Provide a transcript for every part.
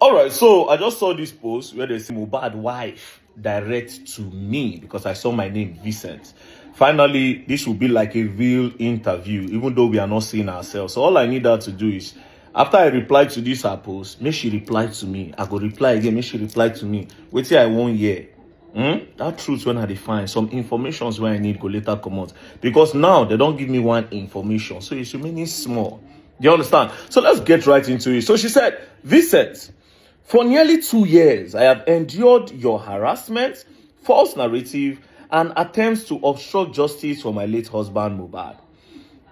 All right, so I just saw this post where they say Mohbad wife direct to me because I saw my name Vincent. Finally, this will be like a real interview, even though we are not seeing ourselves. So all I need her to do is, after I reply to this her post, make she reply to me. I go reply again, make she reply to me. Wait till I won't hear. That truth when I define some informations where I need go later come out. Because now they don't give me one information, so it's remaining small. Do you understand? So let's get right into it. So she said, Vincent, for nearly 2 years, I have endured your harassment, false narrative, and attempts to obstruct justice for my late husband, Mohbad.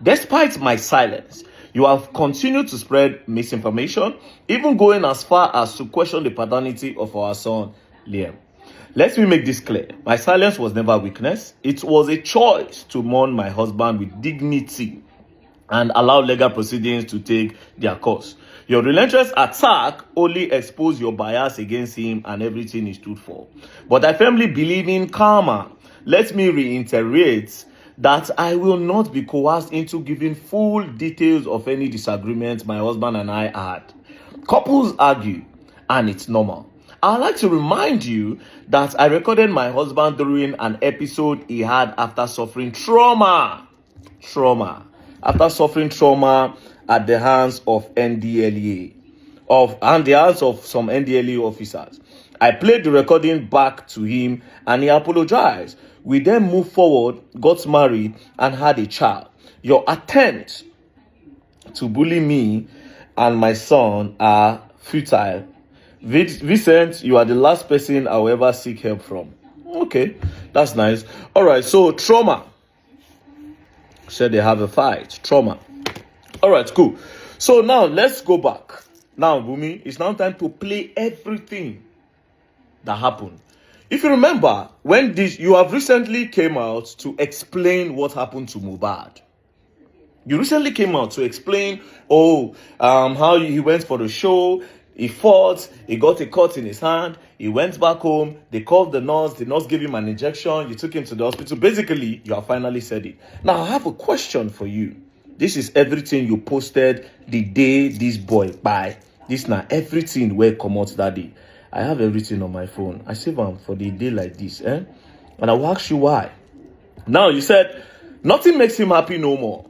Despite my silence, you have continued to spread misinformation, even going as far as to question the paternity of our son, Liam. Let me make this clear. My silence was never weakness. It was a choice to mourn my husband with dignity and allow legal proceedings to take their course. Your relentless attack only exposed your bias against him and everything he stood for. But I firmly believe in karma. Let me reiterate that I will not be coerced into giving full details of any disagreement my husband and I had. Couples argue, and it's normal. I'd like to remind you that I recorded my husband during an episode he had after suffering trauma. After suffering trauma at the hands of NDLEA, and the hands of some NDLEA officers. I played the recording back to him and he apologized. We then moved forward, got married, and had a child. Your attempt to bully me and my son are futile. Vincent, you are the last person I will ever seek help from. Okay, that's nice. All right, so trauma. Said they have a fight. Trauma. All right, cool. So now let's go back. Now, Wunmi, it's now time to play everything that happened. If you remember, when you have recently came out to explain what happened to Mohbad. You recently came out to explain, how he went for the show, he fought, he got a cut in his hand, he went back home, they called the nurse gave him an injection, you took him to the hospital. Basically, you have finally said it. Now, I have a question for you. This is everything you posted the day this boy buy. This now everything where come out that day. I have everything on my phone. I save them for the day like this, And I will ask you why. Now, you said, nothing makes him happy no more.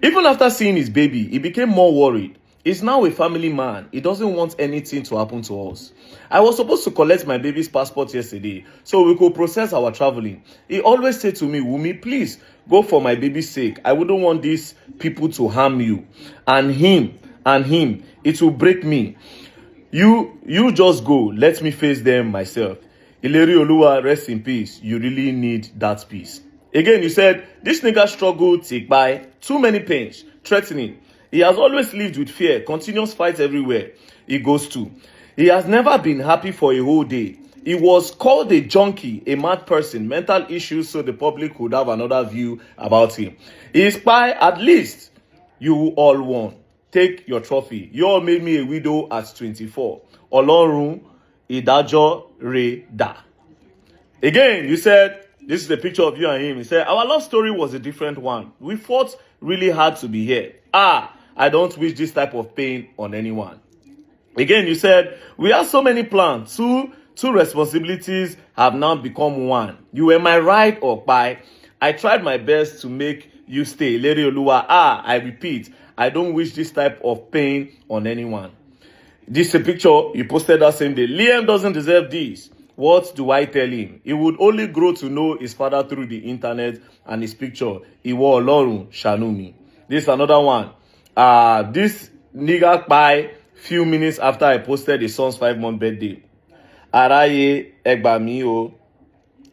Even after seeing his baby, he became more worried. He's now a family man. He doesn't want anything to happen to us. I was supposed to collect my baby's passport yesterday so we could process our traveling. He always said to me, Wunmi, please go for my baby's sake. I wouldn't want these people to harm you. And him. It will break me. You just go. Let me face them myself. Ileri Oluwa, rest in peace. You really need that peace. Again, you said, this nigga struggled, take by too many pains, threatening. He has always lived with fear, continuous fights everywhere he goes to. He has never been happy for a whole day. He was called a junkie, a mad person, mental issues, so the public could have another view about him. He is spy, at least you all won. Take your trophy. You all made me a widow at 24. Olorun Idajo Re Da. Again, you said, this is a picture of you and him. He said, our love story was a different one. We fought really hard to be here. I don't wish this type of pain on anyone. Again, you said, we have so many plans. Two responsibilities have now become one. You were my ride or buy. I tried my best to make you stay. Lady Oluwa, I repeat, I don't wish this type of pain on anyone. This is a picture you posted that same day. Liam doesn't deserve this. What do I tell him? He would only grow to know his father through the internet and his picture. Iwo Olorun Ṣàánú mi. This is another one. This nigga by few minutes after I posted his son's 5-month birthday. Araye Egbami o.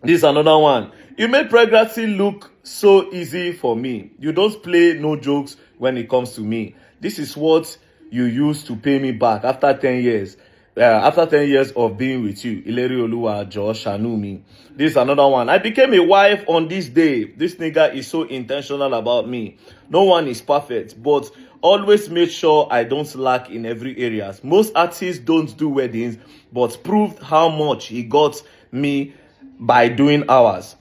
This is another one. You made pregnancy look so easy for me. You don't play no jokes when it comes to me. This is what you used to pay me back after 10 years. After 10 years of being with you. Ileri Oluwa Josh Ṣàánú mi. This is another one. I became a wife on this day. This nigga is so intentional about me. No one is perfect, but always made sure I don't lack in every area. Most artists don't do weddings, but proved how much he got me by doing ours.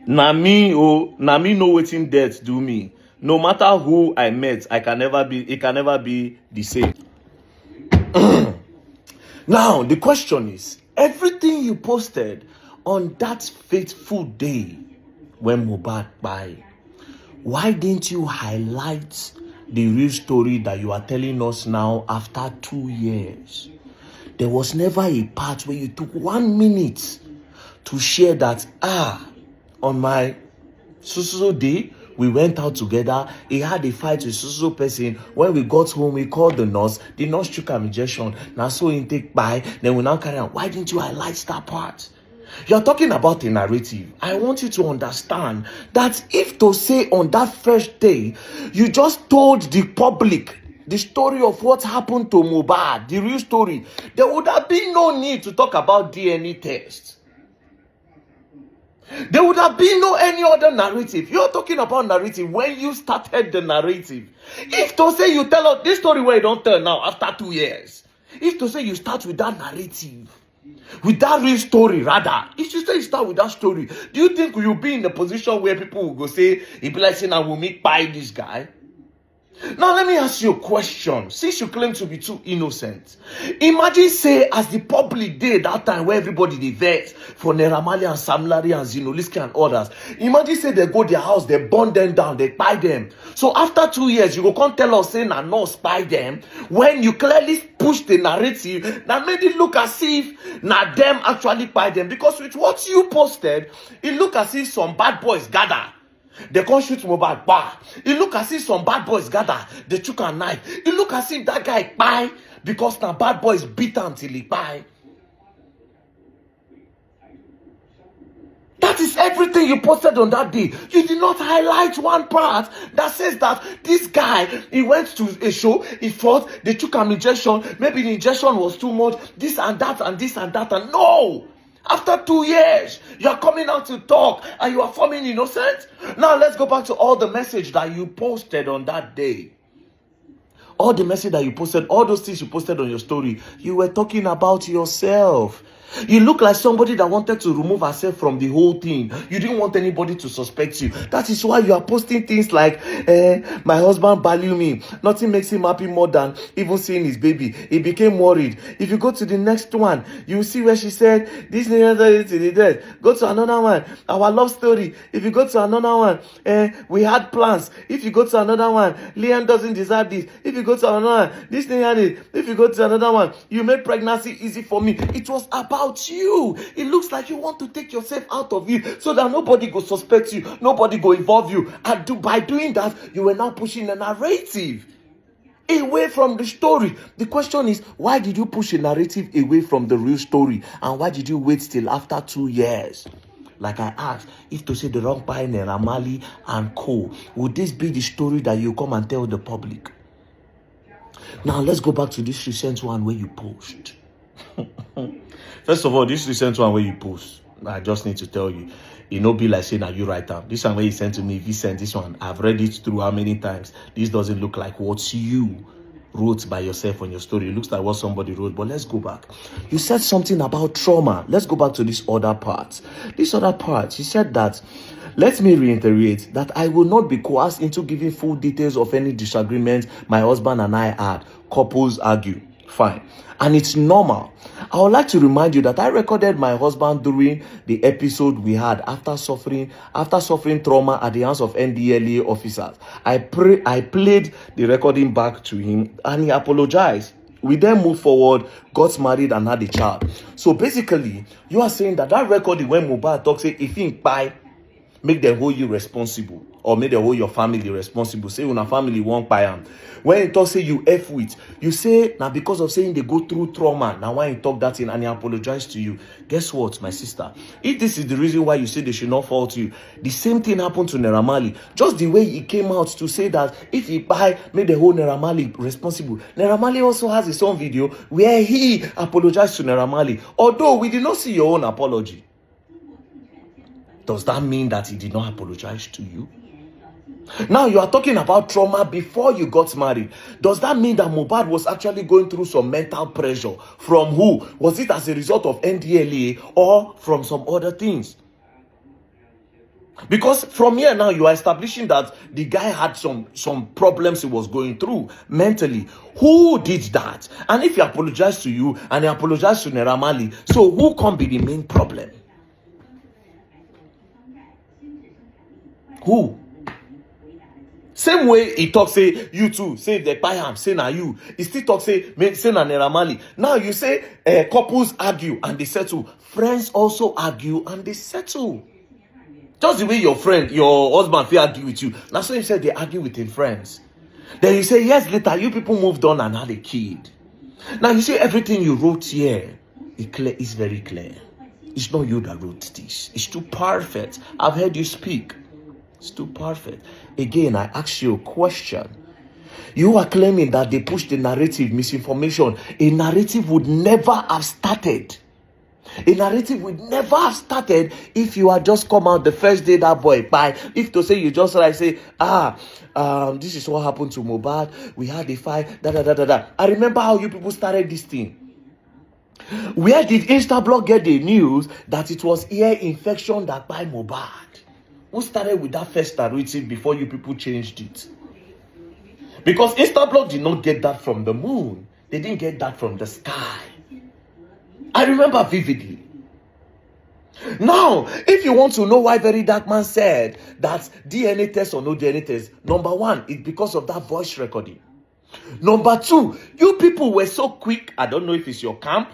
Na me know wetin death do me. No matter who I met, it can never be the same. Now, the question is, everything you posted on that fateful day when Mohbad died, why didn't you highlight the real story that you are telling us now after 2 years? There was never a part where you took 1 minute to share that, on my so day, we went out together. He had a fight with so person. When we got home, we called the nurse. The nurse took an injection. Now so intake by. Then we now carry on. Why didn't you highlight that part? You're talking about a narrative. I want you to understand that if to say on that first day, you just told the public the story of what happened to Mohbad, the real story, there would have been no need to talk about DNA tests. There would have been no any other narrative. You're talking about narrative when you started the narrative. If to say you tell us this story where you don't tell now after 2 years, if to say you start with that narrative, with that real story rather, if you say you start with that story, do you think you'll be in a position where people will go say, it be like saying, I will meet by this guy? Now let me ask you a question. Since you claim to be too innocent, imagine say as the public did that time where everybody dey vex for Naira Marley and Sam Larry and Zinoliski and others. Imagine say they go their house, they burn them down, they buy them. So after 2 years, you go come tell us saying na no spy them when you clearly push the narrative that made it look as if na them actually buy them. Because with what you posted, it look as if some bad boys gather. They can't shoot Mohbad. Bah. It look as if some bad boys gather. They took a knife. It look as if that guy buy because now bad boys beat him till he buy. That is everything you posted on that day. You did not highlight one part that says that this guy, he went to a show, he fought, they took an injection, maybe the injection was too much, this and that and this and that, and no! After 2 years, you are coming out to talk and you are forming innocent. Now let's go back to all the message that you posted on that day. All the message that you posted, all those things you posted on your story, you were talking about yourself. You look like somebody that wanted to remove herself from the whole thing. You didn't want anybody to suspect you. That is why you are posting things like, my husband value me. Nothing makes him happy more than even seeing his baby. He became worried. If you go to the next one, you will see where she said, this nigga to the death. Go to another one. Our love story. If you go to another one, we had plans. If you go to another one, Liam doesn't deserve this. If you go to another one, this thing had it. If you go to another one, you made pregnancy easy for me. It was about you. It looks like you want to take yourself out of it so that nobody go suspect you, nobody go involve you. And by doing that, you were now pushing a narrative away from the story. The question is, why did you push a narrative away from the real story? And why did you wait till after 2 years? Like I asked, if to say the wrong by Naira Marley and co, would this be the story that you come and tell the public? Now let's go back to this recent one where you post. First of all, this recent one where you post, I just need to tell you, it no be like saying that you write down. This one where you sent to me, if you sent this one, I've read it through how many times. This doesn't look like what you wrote by yourself on your story. It looks like what somebody wrote, but let's go back. You said something about trauma. Let's go back to this other part. This other part, you said that, let me reiterate that I will not be coerced into giving full details of any disagreement my husband and I had. Couples argue. Fine. And it's normal. I would like to remind you that I recorded my husband during the episode we had after suffering trauma at the hands of NDLA officers. I played the recording back to him and he apologized. We then moved forward, got married and had a child. So basically, you are saying that recording when Mohbad talks, say, if he buy, make them hold you responsible, or make them hold your family responsible. Say when a family won't buy them. When he talk say you F with, you say now because of saying they go through trauma. Now why he talk that in and he apologize to you. Guess what, my sister? If this is the reason why you say they should not fall to you, the same thing happened to Naira Marley. Just the way he came out to say that if he buy, make the whole Naira Marley responsible. Naira Marley also has his own video where he apologized to Naira Marley. Although we did not see your own apology. Does that mean that he did not apologize to you? Now you are talking about trauma before you got married. Does that mean that Mohbad was actually going through some mental pressure? From who? Was it as a result of NDLA or from some other things? Because from here now, you are establishing that the guy had some problems he was going through mentally. Who did that? And if he apologized to you and he apologized to Naira Marley, so who can be the main problem? Who? Same way he talk say you too, say they buy him, say na you. He still talk say na Naira Marley. Now you say couples argue and they settle. Friends also argue and they settle. Just the way your friend, your husband feel argue with you. Now so you said they argue with his friends. Then you say years later, you people moved on and had a kid. Now you say everything you wrote here, it's very clear. It's not you that wrote this. It's too perfect. I've heard you speak. It's too perfect. Again, I ask you a question. You are claiming that they pushed the narrative, misinformation. A narrative would never have started. A narrative would never have started if you had just come out the first day that boy by. If to say you just like say, this is what happened to Mohbad. We had a fight. I remember how you people started this thing. Where did Instablog get the news that it was ear infection that by Mohbad? Who started with that first narrative before you people changed it? Because Instablog did not get that from the moon. They didn't get that from the sky. I remember vividly. Now, if you want to know why Very Dark Man said that DNA test or no DNA test, number one, it's because of that voice recording. Number two, you people were so quick, I don't know if it's your camp,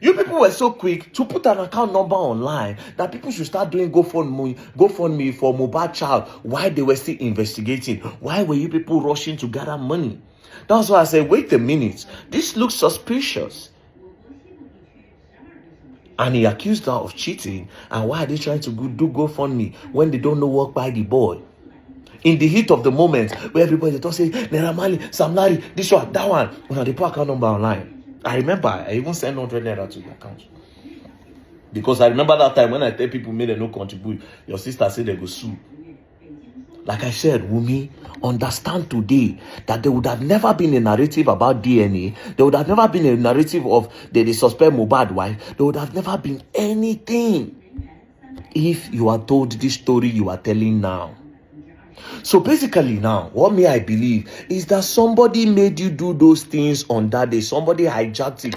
you people were so quick to put an account number online that people should start doing GoFundMe for Mohbad child while they were still investigating. Why were you people rushing to gather money? That's why I said, wait a minute, this looks suspicious. And he accused her of cheating. And why are they trying to do GoFundMe when they don't know what by the boy? In the heat of the moment, where everybody talk say, Naira Marley, Sam Larry, this one, that one. When they put account number online. I remember, I even sent 100 Naira to the account. Because I remember that time when I tell people, may they no contribute. Your sister said they go sue. Like I said, Wunmi, understand today that there would have never been a narrative about DNA. There would have never been a narrative of the suspect Mohbad wife. There would have never been anything if you are told this story you are telling now. So basically now, what I believe is that somebody made you do those things on that day. Somebody hijacked it.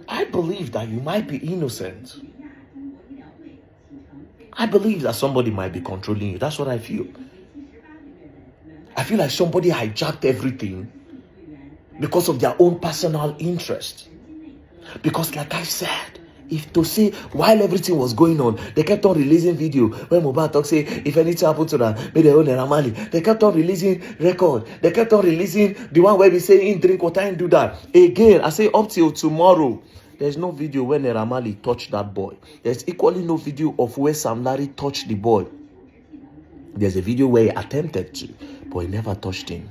I believe that you might be innocent. I believe that somebody might be controlling you. That's what I feel. I feel like somebody hijacked everything because of their own personal interest. Because like I said, if to say while everything was going on, they kept on releasing video when Mohbad talk say if anything happened to them, may they own Naira Marley. They kept on releasing record. They kept on releasing the one where we say in drink water and do that. Again, I say up till tomorrow. There's no video where Naira Marley touched that boy. There's equally no video of where Sam Larry touched the boy. There's a video where he attempted to, but he never touched him.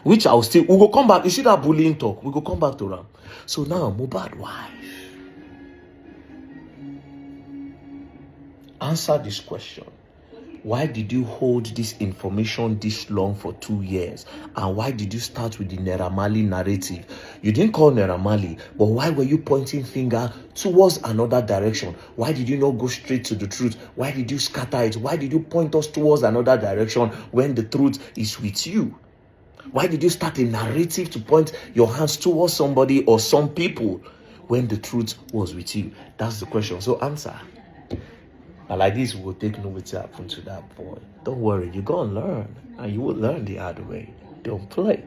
Which we'll go come back. You see that bullying talk? We'll go come back to that. So now, Mohbad wife. Answer this question. Why did you hold this information this long for 2 years? And why did you start with the Naira Marley narrative? You didn't call Naira Marley, but why were you pointing finger towards another direction? Why did you not go straight to the truth? Why did you scatter it? Why did you point us towards another direction when the truth is with you? Why did you start a narrative to point your hands towards somebody or some people when the truth was with you? That's the question. So answer. And like this, we'll take no what happened to that boy. Don't worry, you're going to learn. And you will learn the hard way. Don't play.